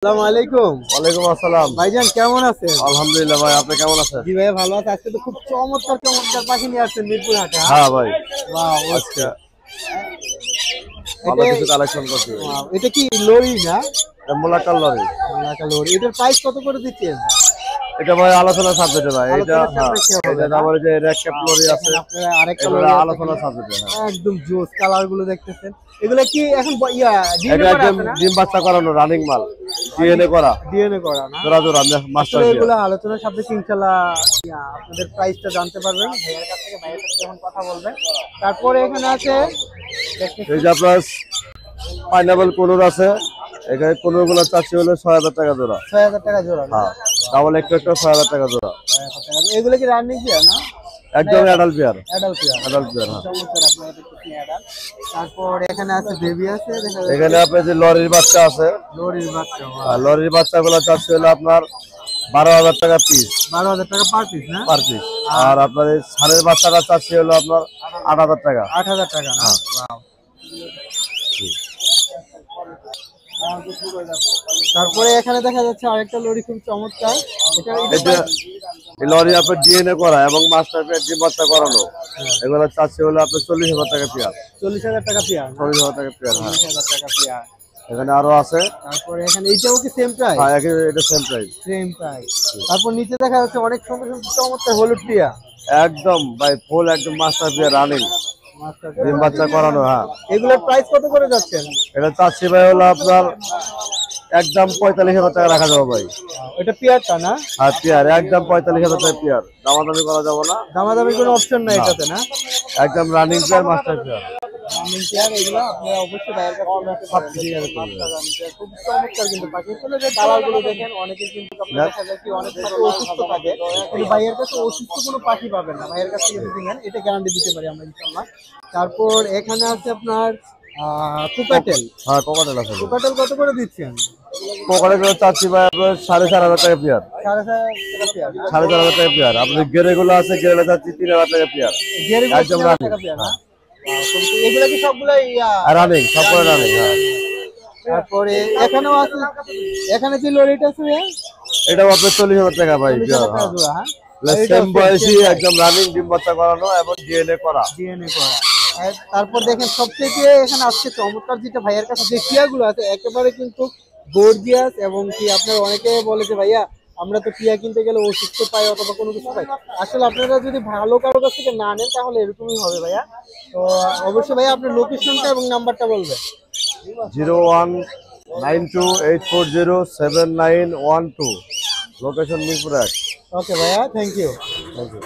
আসসালামু আলাইকুম। ওয়ালাইকুম আসসালাম। ভাইজান কেমন আছেন? আলহামদুলিল্লাহ ভাই, আপনি কেমন আছেন? জি ভাই ভালো আছি। আজকে তো খুব চমৎকার চমৎকার পাখি নিয়ে আসছেন মিরপুর হাটে। হ্যাঁ ভাই, ওয়াও আজকে ভালো এটা কিছু কালেকশন করছি। ওয়াও এটা কি লরি না? মোলাকাল লরি। লাকা লরি। এটার প্রাইস কত করে দিচ্ছেন? এটা ভাই আলোচনা সাবজেক্টে ভাই। এটা আলোচনার হ্যাঁ, সাপেক্ষে হবে এটা না? আমার যে রেড ক্যাপ লরি আছে, এখানে আপনারা আরেকটা এটা লরি আছে আলোচনা এখানে। সাবজেক্টে। হ্যাঁ, একদম জোস কালার গুলো দেখতেছেন। এগুলা কি এখন ডিএনএ এটা করা একদম আছে না? ডিম বাচ্চা করানো রানিং মাল, ডিএনএ করা, ডিএনএ করা না? জোড়া জোড়া মাস্টার আসলে দিয়ে। এগুলো আলোচনার সাপেক্ষে ইনশাআল্লাহ আপনাদের প্রাইসটা জানতে পারবেন ভাইয়ের কাছ থেকে। ভাইয়ের সাথে যখন কথা বলবেন তারপরে এখানে আছে এই যে আপনার পাইনাপল কোনুর আছে, এখানে কোনুর গুলো চাচ্ছি হলো ৬,০০০ টাকা জোড়া। ৬,০০০ টাকা জোড়া না? হ্যাঁ, ডাবল একটু ৬,০০০ টাকা জোড়া। ৬,০০০ টাকা। এগুলো কি রানিং পেয়ার না? একদম adult pair. Adult pair. Adult pair. হ্যাঁ, চমৎকার আপনারা দেখতেছেন অ্যাডাল্ট। তারপর এখানে আছে বেবি আছে দেখা যাচ্ছে। এখানে আপনার যে লরির বাচ্চা আছে, লরির বাচ্চা। আর লরির বাচ্চাগুলো চাচ্ছে হলো আপনার ১২,০০০ টাকা পিস ১২,০০০ টাকা পার পিস না? Per piece. আর আপনার এই ষাঁড়ের বাচ্চাটা চাচ্ছে হলো আপনার ৮,০০০ টাকা। ৮,০০০ টাকা না? ওয়াও। তারপরে এখানে দেখা যাচ্ছে আরেকটা লরি খুব চমৎকার। এটা এটা এই লরি আপনার ডিএনএ করা এবং মাস্টার পেয়ার ডিম বাচ্চা করানো, এগুলো চাচ্ছে হলো আপনার ৪০,০০০ টাকা পেয়ার। ৪০,০০০ টাকা পেয়ার না? ৪০,০০০ টাকা পেয়ার। হ্যাঁ, ৪০,০০০ টাকা পেয়ার। এখানে আরো আছে। তারপরে এখানে এইটাও কি সেম প্রাইস? হ্যাঁ, এটা সেম প্রাইস। Same price. তারপর নিচে দেখা যাচ্ছে অনেক সুন্দর সুন্দর চমৎকার হলুদ টিয়া। একদম ভাই ফুল একদম মাস্টার পেয়ার রানিং, মাস্টার ডিম বাচ্চা করানো। হ্যাঁ, এগুলোর প্রাইস কত করে যাচ্ছেন? এটা চাচ্ছি ভাই হলো আপনার একদম ৪৫,০০০ টাকা রাখা যাবে ভাই। এটা পেয়ারটা না? আর পেয়ার একদম ৪৫,০০০ টাকা পেয়ার, দামাদামি করা যাবে না। দামাদামি কোনো অপশন নাই এটাতে না? একদম running pair master pair. Running pair এগুলো আপনারা অবশ্যই ভাইয়ের কাছে নিতে পারবেন। মাস্টার রানিং পেয়ার খুব চমৎকার কিন্তু পাখি। আসলে যে কালারগুলো দেখেন অনেকের কিন্তু আপনারা দেখা যায় কি অনেক পাখি অসুস্থ থাকে, কিন্তু ভাইয়ের কাছে অসুস্থ কোনো পাখি পাবেন না। ভাইয়ের কাছ থেকে যদি নেন এটা গ্যারান্টি দিতে পারি আমরা ইনশাআল্লাহ। তারপর এখানে আছে আপনার কোকাটেল। হ্যাঁ, কোকাটেল আছে। কোকাটেল কত করে দিচ্ছেন? কোকাটেল চাচ্ছি ভাই আপনার ৪,৫০০ টাকা পেয়ার। ৪,৫০০ টাকা পেয়ার না? ৪,৫০০ টাকা পেয়ার। আপনার গেরে গুলো আছে, গেরে চাচ্ছি ৩,০০০ টাকা পেয়ার। গিয়ারগুলো একদম ৩,০০০ রানিং। টাকা পেয়ার না? এগুলো কি সবগুলো রানিং, সবগুলো রানিং। হ্যাঁ, তারপরে এখানেও আছে। এখানে যে লরিটা আছে ভাইয়া? এটাও আপনার ৪০,০০০ টাকা ভাই। ৪০,০০০ টাকা জোড়া। হ্যাঁ, সেম বয়সী একদম রানিং, ডিম বাচ্চা করানো এবং ডিএনএ করা। ডিএনএ করা। আর তারপর দেখেন সবথেকে এখানে আজকে চমৎকার যেটা ভাইয়ার কাছে যে টিয়াগুলো আছে একেবারে কিন্তু গর্জিয়াস, এবং কি আপনারা অনেকে বলে যে ভাইয়া আমরা তো টিয়া কিনতে গেলে অসুস্থ পাই অথবা কোনো কিছু পাই। আসলে আপনারা যদি ভালো কারো কাছ থেকে না নেন তাহলে এরকমই হবে ভাইয়া। তো অবশ্যই ভাইয়া আপনার লোকেশনটা এবং নাম্বারটা বলবেন। 0192840791 লোকেশন মিরপুর ১। ওকে ভাইয়া, থ্যাংক ইউ। Thank you.